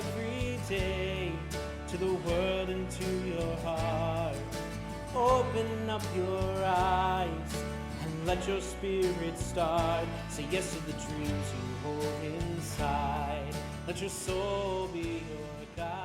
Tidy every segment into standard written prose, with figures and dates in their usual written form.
every day to the world and to your heart. Open up your eyes and let your spirit start. Say yes to the dreams you hold inside. Let your soul be your guide.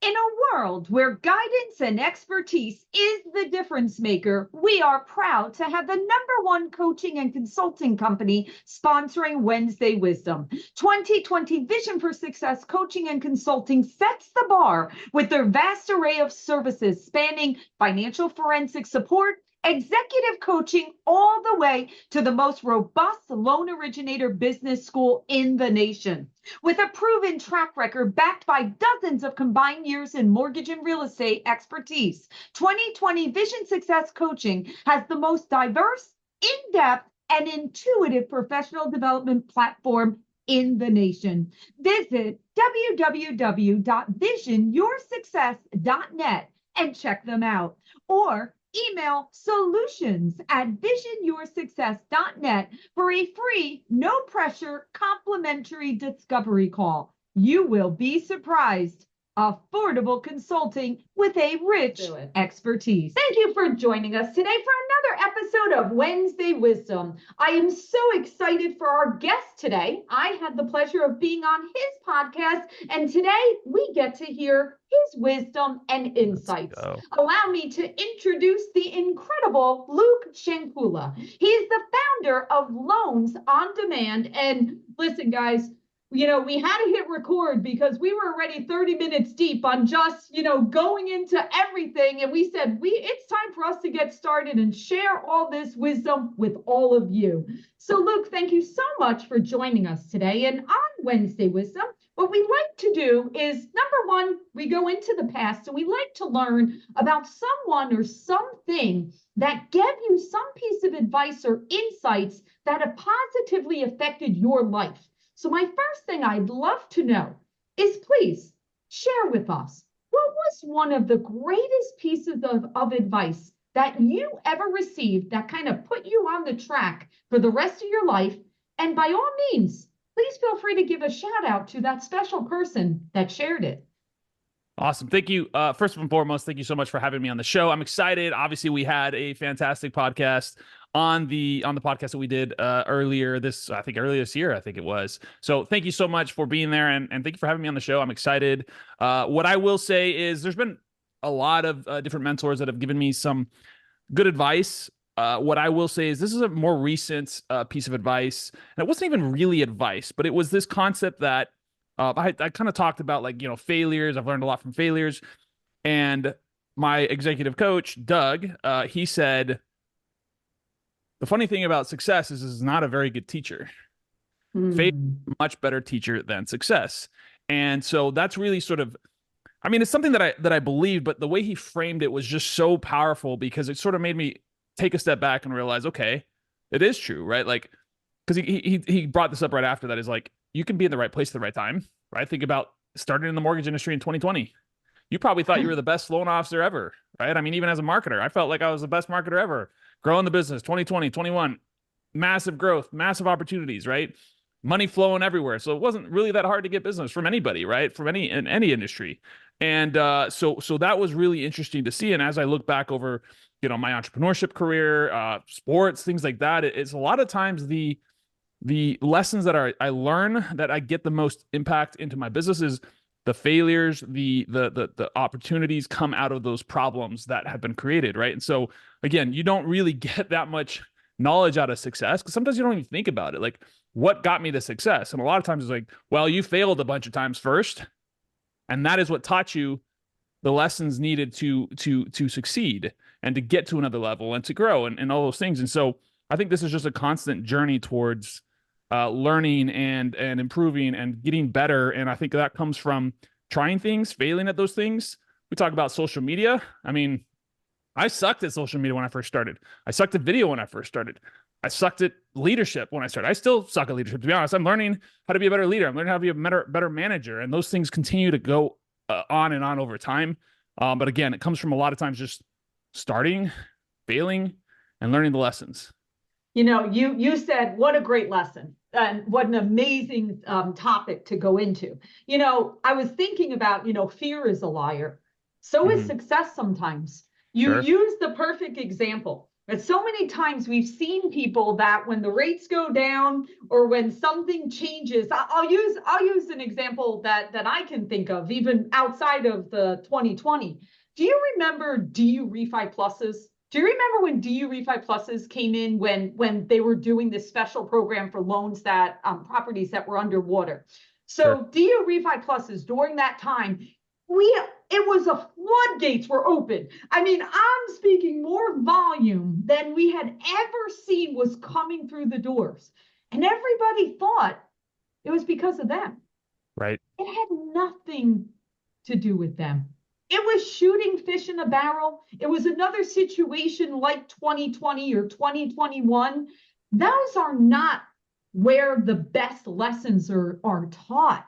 In a world where guidance and expertise is the difference maker, we are proud to have the #1 coaching and consulting company sponsoring Wednesday Wisdom. 2020 Vision for Success Coaching and Consulting sets the bar with their vast array of services spanning financial forensic support, executive coaching, all the way to the most robust loan originator business school in the nation. With a proven track record backed by dozens of combined years in mortgage and real estate expertise, 2020 Vision Success Coaching has the most diverse, in-depth, and intuitive professional development platform in the nation. Visit www.visionyoursuccess.net and check them out, or email solutions@visionyoursuccess.net for a free, no pressure, complimentary discovery call. You will be surprised. Affordable consulting with a rich expertise. Thank you for joining us today for another episode of Wednesday Wisdom. I am so excited for our guest today. I had the pleasure of being on his podcast, and today we get to hear his wisdom and insights. Allow me to introduce the incredible Luke Shukula. He is the founder of Loans on Demand. And listen, guys, we had to hit record because we were already 30 minutes deep on just, going into everything. And we said, it's time for us to get started and share all this wisdom with all of you. So Luke, thank you so much for joining us today. And on Wednesday Wisdom, what we like to do is, #1, we go into the past and we like to learn about someone or something that gave you some piece of advice or insights that have positively affected your life. So my first thing I'd love to know is, please share with us, what was one of the greatest pieces of advice that you ever received that kind of put you on the track for the rest of your life? And by all means, please feel free to give a shout out to that special person that shared it. Awesome. Thank you. First and foremost, thank you so much for having me on the show. I'm excited. Obviously, we had a fantastic podcast on the podcast that we did earlier this year, I think it was. So thank you so much for being there, and thank you for having me on the show. I'm excited. What I will say is there's been a lot of different mentors that have given me some good advice. What I will say is this is a more recent piece of advice, and it wasn't even really advice, but it was this concept that I kind of talked about, failures. I've learned a lot from failures. And my executive coach, Doug, he said, the funny thing about success is it's not a very good teacher. Failure is a much better teacher than success. And so that's really sort of, it's something that I believe, but the way he framed it was just so powerful because it sort of made me take a step back and realize, okay, it is true, right? Because he brought this up right after that, is you can be in the right place at the right time, right? Think about starting in the mortgage industry in 2020. You probably thought you were the best loan officer ever, right? Even as a marketer, I felt like I was the best marketer ever. Growing the business, 2020, 21, massive growth, massive opportunities, right? Money flowing everywhere. So it wasn't really that hard to get business from anybody, right? In any industry. And so that was really interesting to see. And as I look back over, my entrepreneurship career, sports, things like that, it's a lot of times the lessons that I learn that I get the most impact into my business is the failures, the opportunities come out of those problems that have been created, right? And so again, you don't really get that much knowledge out of success because sometimes you don't even think about it. What got me to success? And a lot of times it's well, you failed a bunch of times first, and that is what taught you the lessons needed to succeed and to get to another level and to grow and all those things. And so I think this is just a constant journey towards learning and improving and getting better. And I think that comes from trying things, failing at those things. We talk about social media. I sucked at social media when I first started. I sucked at video when I first started. I sucked at leadership when I started. I still suck at leadership, to be honest. I'm learning how to be a better leader. I'm learning how to be a better manager. And those things continue to go on and on over time. But again, it comes from a lot of times just starting, failing, and learning the lessons. You said, what a great lesson. and what an amazing topic to go into. I was thinking about, fear is a liar. So is success sometimes. You use the perfect example. But so many times we've seen people that when the rates go down or when something changes, I'll use an example that I can think of, even outside of the 2020. Do you remember DU Refi Pluses? Do you remember when DU Refi Pluses came in when they were doing this special program for loans that properties that were underwater? So DU Refi Pluses during that time, it was a floodgates were open. I mean, I'm speaking more volume than we had ever seen was coming through the doors. And everybody thought it was because of them. Right. It had nothing to do with them. It was shooting fish in a barrel. It was another situation like 2020 or 2021. Those are not where the best lessons are taught.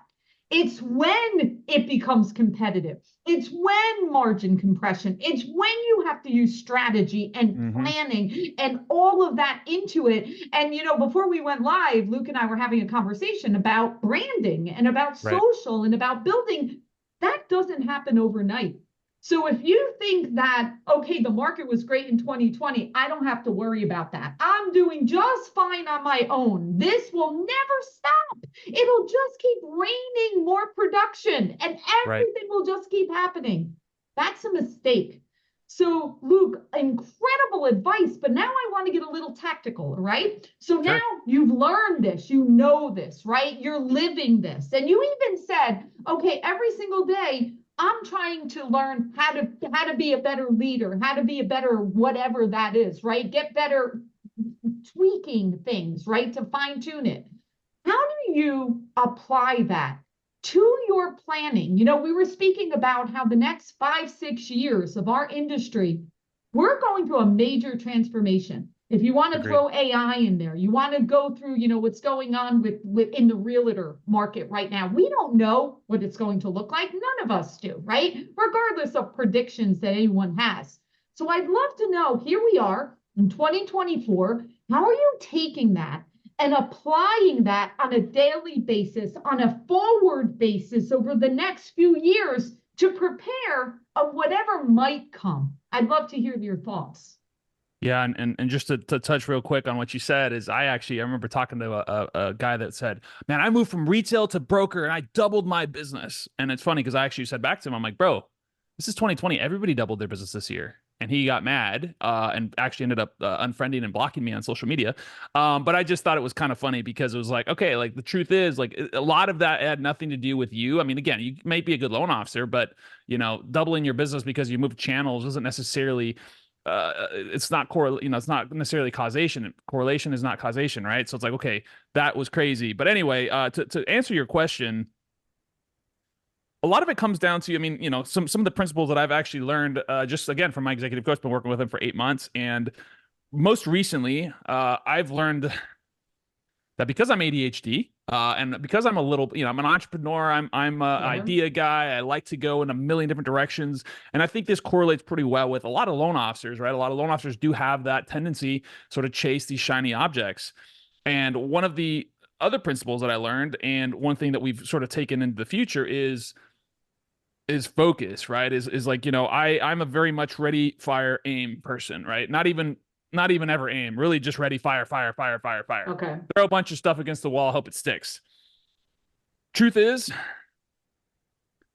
It's when it becomes competitive. It's when margin compression. It's when you have to use strategy and planning and all of that into it. And, before we went live, Luke and I were having a conversation about branding and about social and about building. That doesn't happen overnight. So if you think that, okay, the market was great in 2020, I don't have to worry about that. I'm doing just fine on my own. This will never stop. It'll just keep raining more production and everything will just keep happening. That's a mistake. So Luke, incredible advice, but now I want to get a little tactical, right? So now you've learned this, you know this, right? You're living this. And you even said, okay, every single day, I'm trying to learn how to be a better leader, how to be a better whatever that is, right? Get better tweaking things, right? To fine tune it. How do you apply that to your planning? We were speaking about how the next 5-6 years of our industry, we're going through a major transformation. If you want to throw AI in there, you want to go through, what's going on with in the realtor market right now. We don't know what it's going to look like. None of us do, right? Regardless of predictions that anyone has. So I'd love to know, here we are in 2024, how are you taking that and applying that on a daily basis, on a forward basis over the next few years to prepare of whatever might come? I'd love to hear your thoughts. Yeah, and just to touch real quick on what you said is I remember talking to a guy that said, man, I moved from retail to broker and I doubled my business. And it's funny because I actually said back to him, I'm like, bro, this is 2020. Everybody doubled their business this year. And he got mad and actually ended up unfriending and blocking me on social media. But I just thought it was kind of funny because it was like, okay, like the truth is like a lot of that had nothing to do with you. I mean, again, you may be a good loan officer, but doubling your business because you moved channels isn't necessarily it's not it's not necessarily causation. Correlation is not causation, right? So it's like, okay, that was crazy. But anyway, to answer your question, a lot of it comes down to, I mean, some of the principles that I've actually learned just again from my executive coach, been working with him for 8 months. And most recently, I've learned that because I'm ADHD and because I'm a little, I'm an entrepreneur, I'm an idea guy. I like to go in a million different directions. And I think this correlates pretty well with a lot of loan officers, right? A lot of loan officers do have that tendency sort of chase these shiny objects. And one of the other principles that I learned, and one thing that we've sort of taken into the future is focus, right? Is like, I'm a very much ready, fire, aim person, right? Not even ever aim, really just ready, fire. Okay. Throw a bunch of stuff against the wall, hope it sticks. Truth is,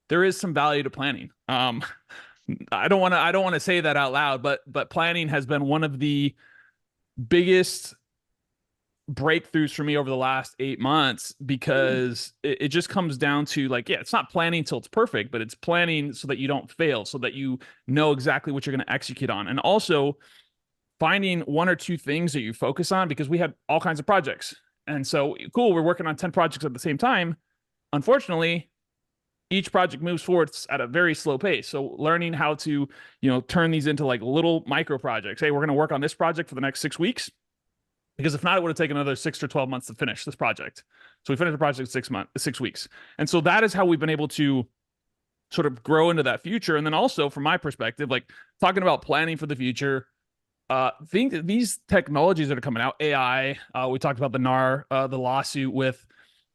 there is some value to planning. I don't want to say that out loud, but planning has been one of the biggest breakthroughs for me over the last 8 months, because it just comes down to like, yeah, it's not planning till it's perfect, but it's planning so that you don't fail, so that you know exactly what you're going to execute on. And also finding 1 or 2 things that you focus on, because we had all kinds of projects. And so cool, we're working on 10 projects at the same time. Unfortunately, each project moves forward at a very slow pace. So learning how to, turn these into like little micro projects. Hey, we're going to work on this project for the next 6 weeks, because if not, it would have taken another 6 or 12 months to finish this project. So we finished the project in 6 weeks. And so that is how we've been able to sort of grow into that future. And then also from my perspective, like talking about planning for the future, think that these technologies that are coming out, AI, we talked about the NAR, the lawsuit with,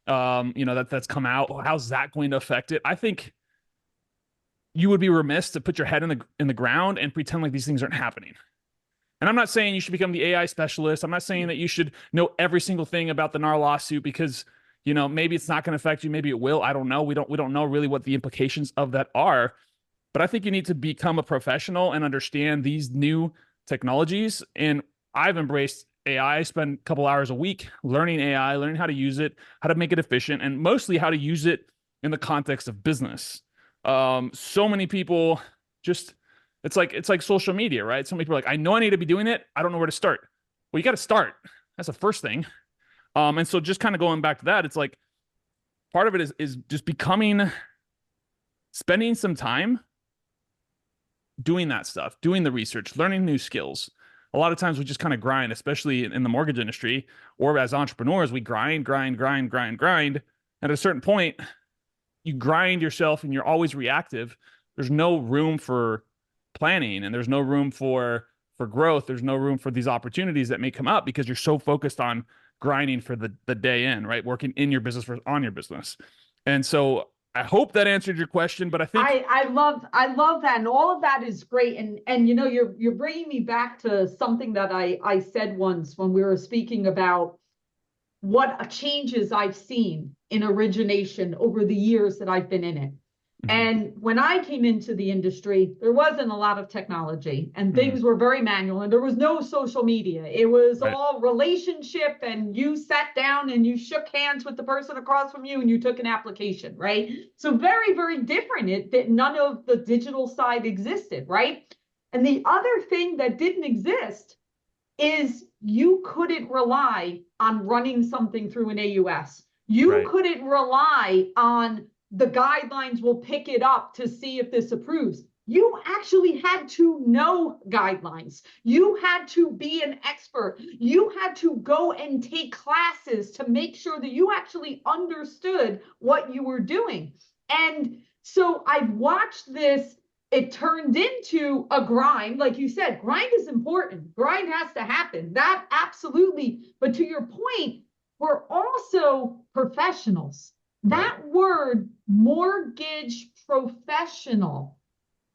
that's come out. How's that going to affect it? I think you would be remiss to put your head in the ground and pretend like these things aren't happening. And I'm not saying you should become the AI specialist. I'm not saying that you should know every single thing about the NAR lawsuit because, maybe it's not going to affect you. Maybe it will. I don't know. We don't know really what the implications of that are. But I think you need to become a professional and understand these new technologies. And I've embraced AI. I spend a couple hours a week learning AI, learning how to use it, how to make it efficient, and mostly how to use it in the context of business. So many people just, it's like social media, right? So many people are like, I know I need to be doing it. I don't know where to start. Well, you got to start. That's the first thing. And so just kind of going back to that, it's like part of it is just spending some time doing that stuff, doing the research, learning new skills. A lot of times we just kind of grind, especially in the mortgage industry or as entrepreneurs, we grind. And at a certain point, you grind yourself and you're always reactive. There's no room for planning and there's no room for growth. There's no room for these opportunities that may come up because you're so focused on grinding for the day in, right? Working in your business on your business. And so I hope that answered your question, but I think I love that, and all of that is great. And you're bringing me back to something that I said once when we were speaking about what changes I've seen in origination over the years that I've been in it. And when I came into the industry, there wasn't a lot of technology and things were very manual and there was no social media. It was all relationship and you sat down and you shook hands with the person across from you and you took an application, right? So very, very different. That none of the digital side existed, right? And the other thing that didn't exist is you couldn't rely on running something through an AUS. You couldn't rely on the guidelines will pick it up to see if this approves. You actually had to know guidelines. You had to be an expert. You had to go and take classes to make sure that you actually understood what you were doing. And so I've watched this. It turned into a grind. Like you said, grind is important. Grind has to happen. That absolutely. But to your point, we're also professionals. That word, mortgage professional,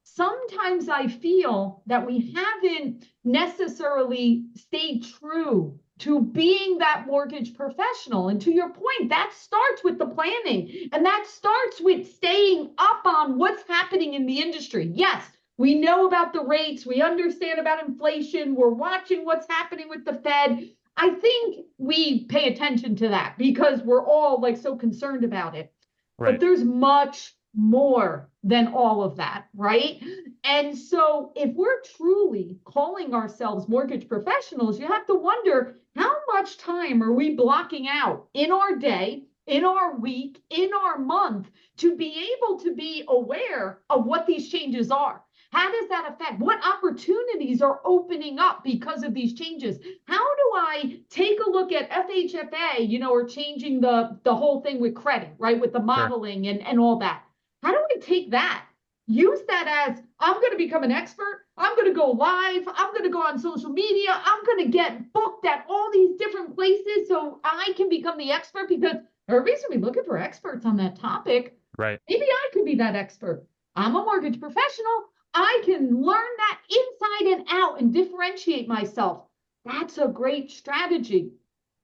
sometimes I feel that we haven't necessarily stayed true to being that mortgage professional. And to your point, that starts with the planning and that starts with staying up on what's happening in the industry. Yes, we know about the rates. We understand about inflation. We're watching what's happening with the Fed. I think we pay attention to that because we're all like so concerned about it. Right. But there's much more than all of that, right? And so if we're truly calling ourselves mortgage professionals, you have to wonder how much time are we blocking out in our day, in our week, in our month to be able to be aware of what these changes are. How does that affect? What opportunities are opening up because of these changes? How do I take a look at FHFA, or changing the whole thing with credit, right? With the modeling and all that. How do I take that? Use that as, I'm going to become an expert. I'm going to go live. I'm going to go on social media. I'm going to get booked at all these different places so I can become the expert because everybody's going to be looking for experts on that topic. Right. Maybe I could be that expert. I'm a mortgage professional. I can learn that inside and out and differentiate myself. That's a great strategy.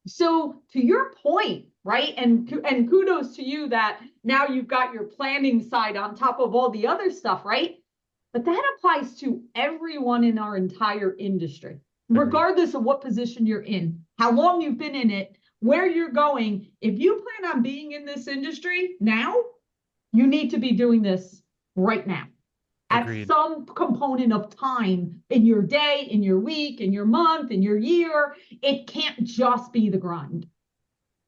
So to your point, right? And kudos to you that now you've got your planning side on top of all the other stuff, right? But that applies to everyone in our entire industry, regardless of what position you're in, how long you've been in it, where you're going. If you plan on being in this industry now, you need to be doing this right now. Agreed. At some component of time in your day, in your week, in your month, in your year. It can't just be the grind.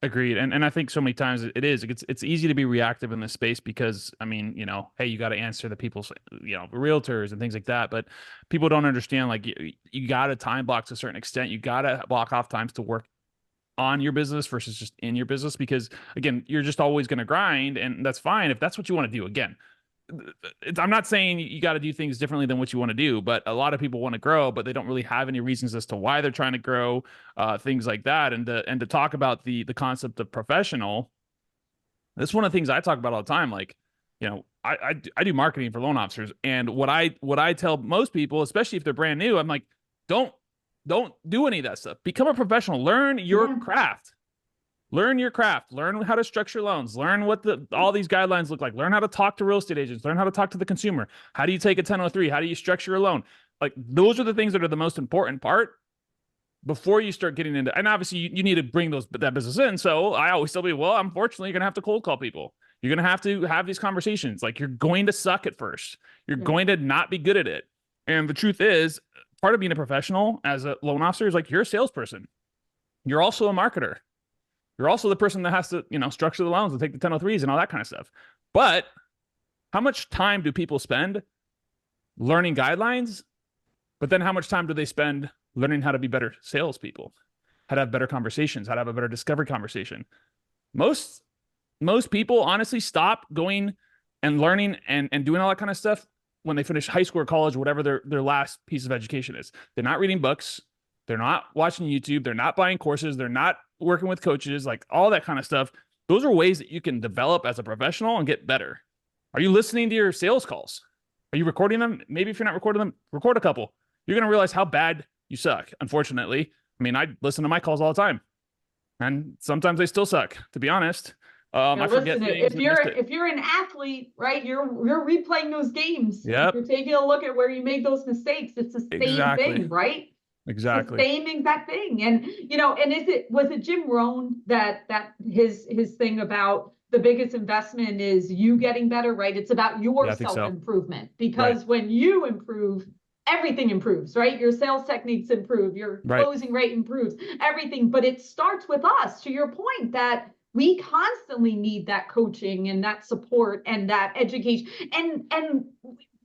Agreed. And I think so many times it's easy to be reactive in this space because, I mean, hey, you got to answer the people's, realtors and things like that. But people don't understand, like, you got to time block to a certain extent. You got to block off times to work on your business versus just in your business because, again, you're just always going to grind. And that's fine if that's what you want to do. Again, I'm not saying you got to do things differently than what you want to do, but a lot of people want to grow, but they don't really have any reasons as to why they're trying to grow, things like that. And to talk about the concept of professional, that's one of the things I talk about all the time. Like, I do marketing for loan officers, and what I tell most people, especially if they're brand new, I'm like, don't do any of that stuff. Become a professional. Learn your craft. Learn your craft. Learn how to structure loans. Learn what all these guidelines look like. Learn how to talk to real estate agents. Learn how to talk to the consumer. How do you take a 1003? How do you structure a loan? Like, those are the things that are the most important part before you start getting into. And obviously, you need to bring that business in. So I always tell people, well, unfortunately, you're gonna have to cold call people. You're gonna have to have these conversations. Like, you're going to suck at first. You're going to not be good at it. And the truth is, part of being a professional as a loan officer is like, you're a salesperson. You're also a marketer. You're also the person that has to, structure the loans and take the 1003s and all that kind of stuff. But how much time do people spend learning guidelines? But then how much time do they spend learning how to be better salespeople, how to have better conversations, how to have a better discovery conversation? Most people honestly stop going and learning and doing all that kind of stuff when they finish high school or college, or whatever their last piece of education is. They're not reading books. They're not watching YouTube. They're not buying courses. They're not working with coaches, like all that kind of stuff. Those are ways that you can develop as a professional and get better. Are you listening to your sales calls? Are you recording them? Maybe if you're not recording them, record a couple. You're going to realize how bad you suck. Unfortunately, I mean, I listen to my calls all the time, and sometimes they still suck, to be honest. I forget things. If you're an athlete, right, you're replaying those games. Yep. You're taking a look at where you made those mistakes. It's the same thing, right? Exactly. The same exact thing. And, and was it Jim Rohn that his thing about the biggest investment is you getting better, right? It's about your self-improvement, because when you improve, everything improves, right? Your sales techniques improve, your closing rate improves, everything. But it starts with us, to your point, that we constantly need that coaching and that support and that education. And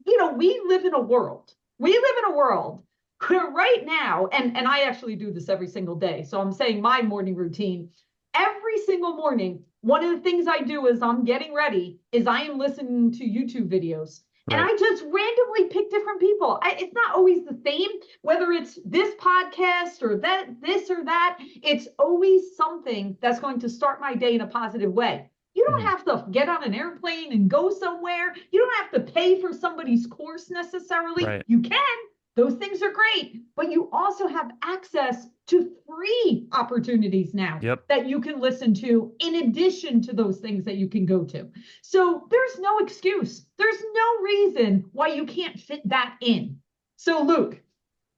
we live in a world where right now, and I actually do this every single day. So I'm saying my morning routine, every single morning, one of the things I do as I'm getting ready is I am listening to YouTube videos. And I just randomly pick different people. It's not always the same, whether it's this podcast or this or that. It's always something that's going to start my day in a positive way. You don't have to get on an airplane and go somewhere. You don't have to pay for somebody's course necessarily. You can. Those things are great, but you also have access to free opportunities now that you can listen to, in addition to those things that you can go to. So there's no excuse. There's no reason why you can't fit that in. So Luke,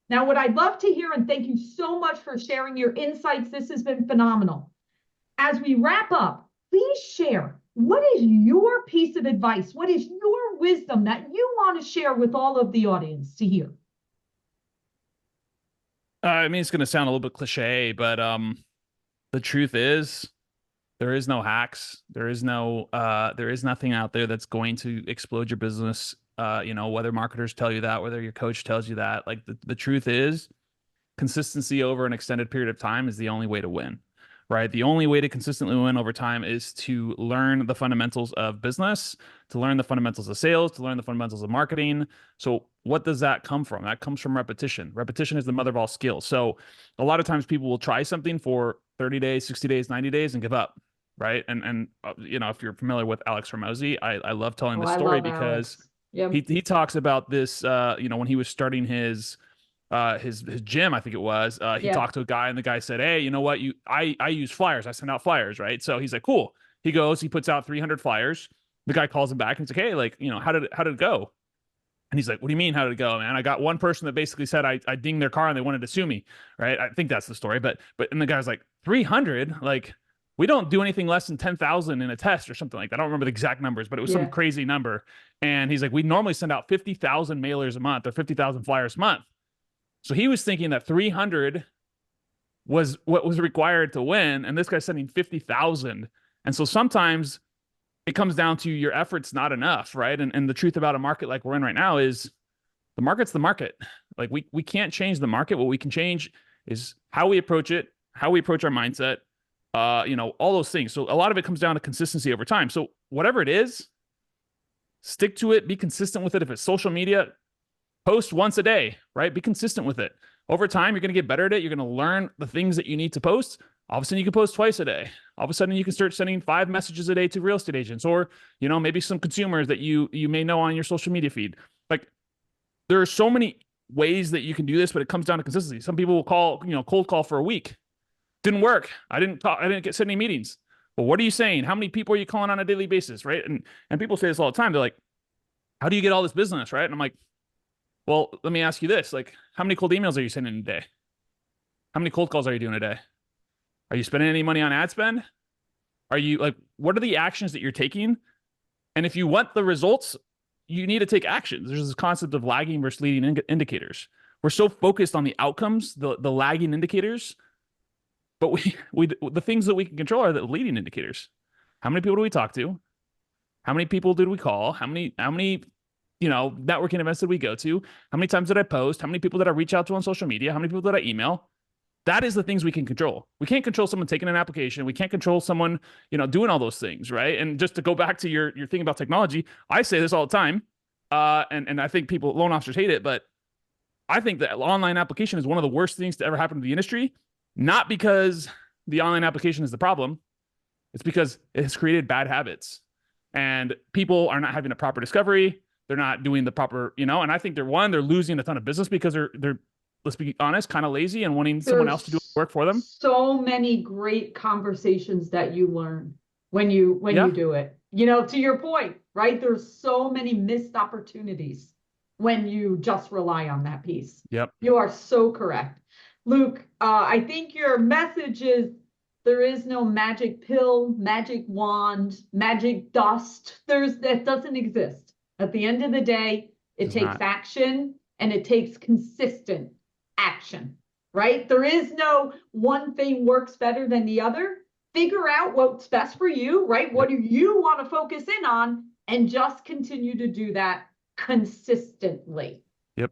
now what I'd love to hear, and thank you so much for sharing your insights. This has been phenomenal. As we wrap up, please share, what is your piece of advice? What is your wisdom that you want to share with all of the audience to hear? I mean, it's going to sound a little bit cliche, but the truth is, there is no hacks. There is nothing out there that's going to explode your business. Whether marketers tell you that, whether your coach tells you that, like the truth is, consistency over an extended period of time is the only way to win, right? The only way to consistently win over time is to learn the fundamentals of business, to learn the fundamentals of sales, to learn the fundamentals of marketing. So what does that come from? That comes from repetition. Repetition is the mother of all skills. So a lot of times people will try something for 30 days, 60 days, 90 days and give up, right? And if you're familiar with Alex Hormozi, I love telling this story because he talks about this, when he was starting his gym, I think it was, he talked to a guy and the guy said, hey, you know what? I use flyers. I send out flyers, right? So he's like, cool. He goes, he puts out 300 flyers. The guy calls him back and he's like, hey, how did it go? And he's like, what do you mean? How did it go, man? I got one person that basically said I dinged their car and they wanted to sue me. Right. I think that's the story. But and the guy's like, 300? Like, we don't do anything less than 10,000 in a test or something like that. I don't remember the exact numbers, but it was some crazy number. And he's like, we normally send out 50,000 mailers a month or 50,000 flyers a month. So he was thinking that 300 was what was required to win. And this guy's sending 50,000. And so sometimes it comes down to your efforts not enough, right? And the truth about a market like we're in right now is the market's the market. Like we can't change the market. What we can change is how we approach it, how we approach our mindset, all those things. So a lot of it comes down to consistency over time. So whatever it is, Stick to it. Be consistent with it. If it's social media, post once a day, right? Be consistent with it. Over time, you're going to get better at it. You're going to learn the things that you need to post. All of a sudden, you can post twice a day. All of a sudden, you can start sending 5 messages a day to real estate agents, or, you know, maybe some consumers that you may know on your social media feed. Like, there are so many ways that you can do this, but it comes down to consistency. Some people will call, you know, cold call for a week. Didn't work. I didn't get any meetings. Well, what are you saying? How many people are you calling on a daily basis, right? And people say this all the time. They're like, how do you get all this business, right? And I'm like, well, let me ask you this. Like, how many cold emails are you sending a day? How many cold calls are you doing a day? Are you spending any money on ad spend? Are you like, what are the actions that you're taking? And if you want the results, you need to take actions. There's this concept of lagging versus leading indicators. We're so focused on the outcomes, the lagging indicators, but the things that we can control are the leading indicators. How many people do we talk to? How many people did we call? How many, you know, networking events did we go to? How many times did I post? How many people did I reach out to on social media? How many people did I email? That is the things we can control. We can't control someone taking an application. We can't control someone, you know, doing all those things, right? And just to go back to your thing about technology, I say this all the time, and I think loan officers hate it, but I think that online application is one of the worst things to ever happen to the industry, not because the online application is the problem. It's because it has created bad habits, and people are not having a proper discovery. They're not doing the proper, you know, and I think they're losing a ton of business because they're let's be honest, kind of lazy and wanting someone else to do work for them. So many great conversations that you learn when you do it. You know, to your point, right? There's so many missed opportunities when you just rely on that piece. Yep. You are so correct. Luke, I think your message is there is no magic pill, magic wand, magic dust. That doesn't exist. At the end of the day, it takes action, and it takes consistent action, right? There is no one thing works better than the other. Figure out what's best for you, right? What do you want to focus in on, and just continue to do that consistently. Yep.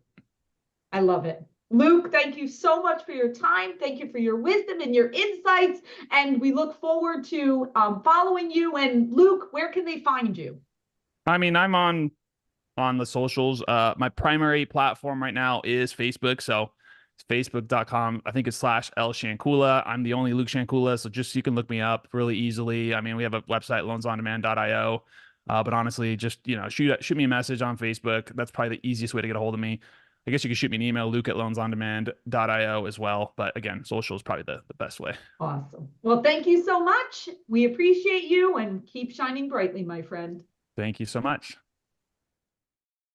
I love it. Luke, thank you so much for your time. Thank you for your wisdom and your insights. And we look forward to following you. And Luke, where can they find you? I mean, I'm on the socials. My primary platform right now is Facebook. So it's facebook.com. I think it's /L Shankula. I'm the only Luke Shankula. So just, you can look me up really easily. I mean, we have a website, loansondemand.io. But honestly, just, you know, shoot me a message on Facebook. That's probably the easiest way to get a hold of me. I guess you can shoot me an email, luke@loansondemand.io as well. But again, social is probably the best way. Awesome. Well, thank you so much. We appreciate you, and keep shining brightly, my friend. Thank you so much.